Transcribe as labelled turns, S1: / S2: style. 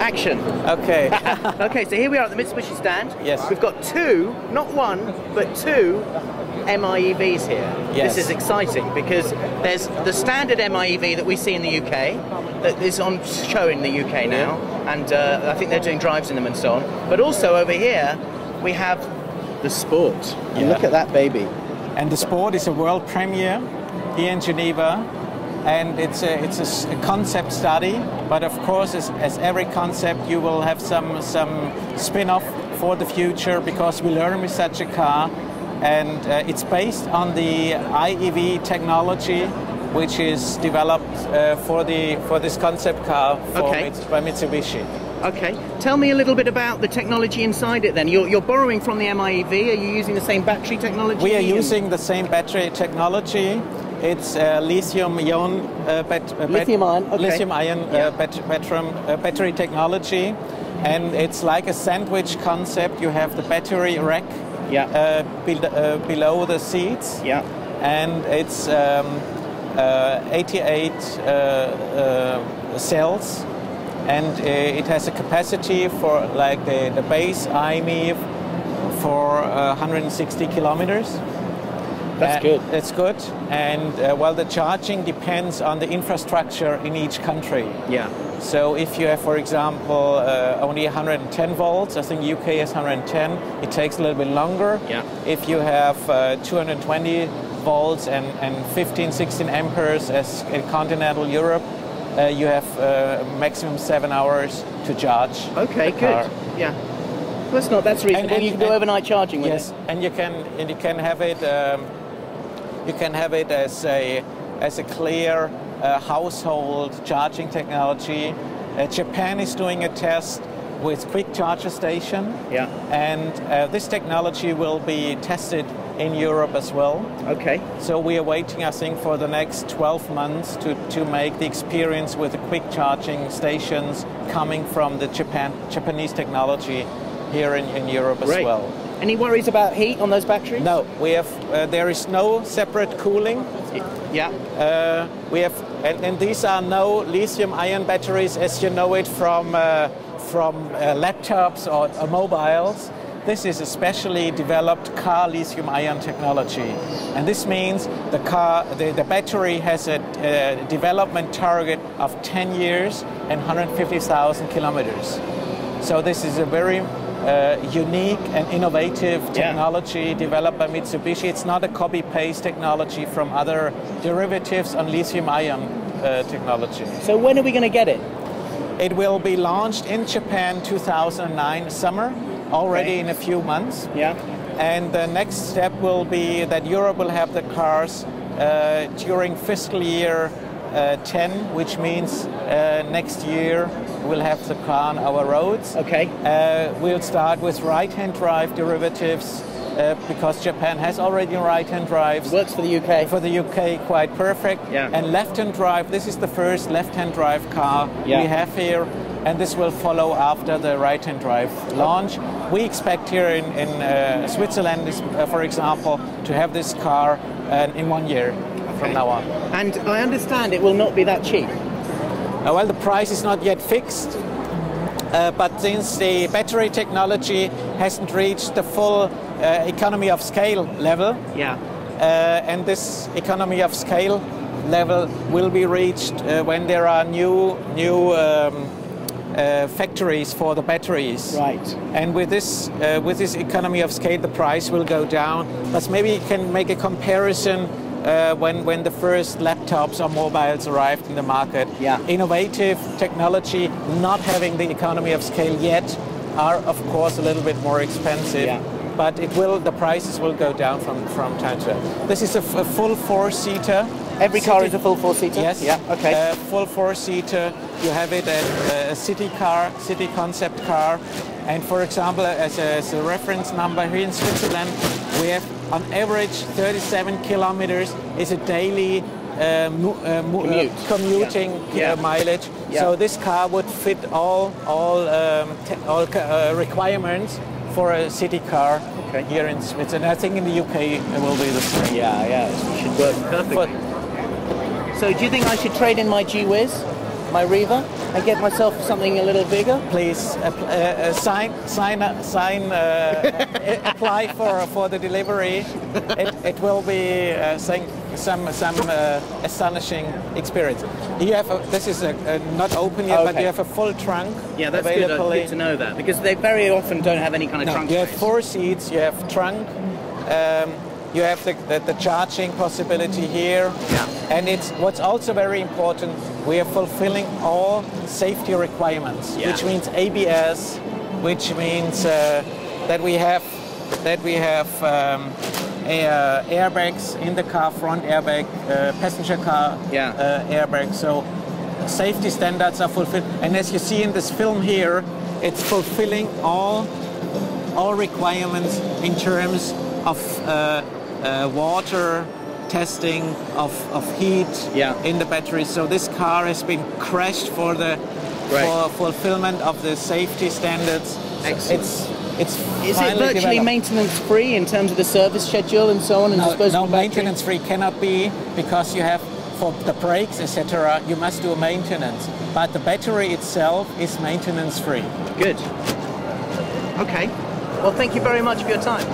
S1: Action.
S2: Okay.
S1: Okay, so here we are at the Mitsubishi stand.
S2: Yes.
S1: We've got two, not one, but two MIEVs here.
S2: Yes.
S1: This is exciting because there's the standard MIEV that we see in the UK that is on show in the UK now, and I think they're doing drives in them and so on. But also over here we have the Sport. And look at that baby.
S2: And the Sport is a world premiere here in Geneva. And it's a concept study, but of course, as every concept, you will have some spin-off for the future because we learn with such a car, and it's based on the IEV technology, which is developed for this concept car by Mitsubishi.
S1: Okay, tell me a little bit about the technology inside it then. You're borrowing from the MIEV. Are you using the same battery technology?
S2: We are using the same battery technology. It's lithium-ion battery technology, and it's like a sandwich concept. You have the battery rack below the seats, and it's 88 cells, and it has a capacity for like the base IMIEV for 160 kilometers.
S1: That's good.
S2: It's good, and well, the charging depends on the infrastructure in each country.
S1: Yeah.
S2: So if you have, for example, only 110 volts, I think UK has 110, it takes a little bit longer.
S1: Yeah.
S2: If you have 220 volts and 15, 16 amperes as in continental Europe, you have maximum 7 hours to charge.
S1: Okay, good. Yeah. Well, that's reasonable. And you can do overnight charging with it.
S2: Yes, and you can have it. You can have it as a clear household charging technology. Japan is doing a test with quick charger station.
S1: Yeah.
S2: And this technology will be tested in Europe as well.
S1: Okay.
S2: So we are waiting, I think, for the next 12 months to make the experience with the quick charging stations coming from the Japanese technology here in Europe as well.
S1: Any worries about heat on those batteries?
S2: No, we have. There is no separate cooling.
S1: Yeah.
S2: We have, and these are no lithium-ion batteries as you know it from laptops or mobiles. This is a specially developed car lithium-ion technology, and this means the battery has a development target of 10 years and 150,000 kilometers. So this is a very unique and innovative technology developed by Mitsubishi. It's not a copy-paste technology from other derivatives on lithium-ion technology.
S1: So when are we going to get it?
S2: It will be launched in Japan 2009 summer, already in a few months.
S1: Yeah.
S2: And the next step will be that Europe will have the cars during fiscal year 10, which means next year we'll have the car on our roads.
S1: Okay.
S2: We'll start with right-hand drive derivatives because Japan has already right-hand drives.
S1: Works for the UK.
S2: For the UK, quite perfect.
S1: Yeah.
S2: And left-hand drive, this is the first left-hand drive car we have here, and this will follow after the right-hand drive launch. We expect here in Switzerland, for example, to have this car in 1 year from now on.
S1: And I understand it will not be that cheap.
S2: Well, the price is not yet fixed, but since the battery technology hasn't reached the full economy of scale level, and this economy of scale level will be reached when there are new factories for the batteries.
S1: Right.
S2: And with this economy of scale, the price will go down. But maybe you can make a comparison when the first laptops or mobiles arrived in the market.
S1: Yeah.
S2: Innovative technology, not having the economy of scale yet, are of course a little bit more expensive.
S1: Yeah.
S2: But the prices will go down from time to time. This is a full four-seater.
S1: Every car is a full four-seater?
S2: Yes.
S1: Yeah. Okay.
S2: Full four-seater. You have it as a city car, city concept car. And for example, as a reference number here in Switzerland, we have on average 37 kilometers is a daily commuting mileage. Yeah. So this car would fit all requirements for a city car here in Switzerland. I think in the UK it will be the same.
S1: Yeah, it should work perfectly. So do you think I should trade in my G-Wiz? my Riva and get myself something a little bigger?
S2: Please apply for the delivery. It will be some astonishing experience. You have this is not open yet,
S1: okay.
S2: but you have a full trunk.
S1: Yeah, that's good to know that, because they very often don't have any kind of trunk
S2: You
S1: space.
S2: have 4 seats. You have trunk. You have the charging possibility here.
S1: Yeah.
S2: And what's also very important, we are fulfilling all safety requirements, which means ABS, which means that we have airbags in the car, front airbag, passenger car airbag. So safety standards are fulfilled. And as you see in this film here, it's fulfilling all requirements in terms of water testing, of heat in the battery. So this car has been crashed for fulfillment of the safety standards.
S1: Excellent.
S2: Is
S1: it virtually maintenance free in terms of the service schedule and so on? And
S2: no, maintenance free cannot be, because you have, for the brakes, etc., you must do maintenance. But the battery itself is maintenance free.
S1: Good. Okay. Well, thank you very much for your time.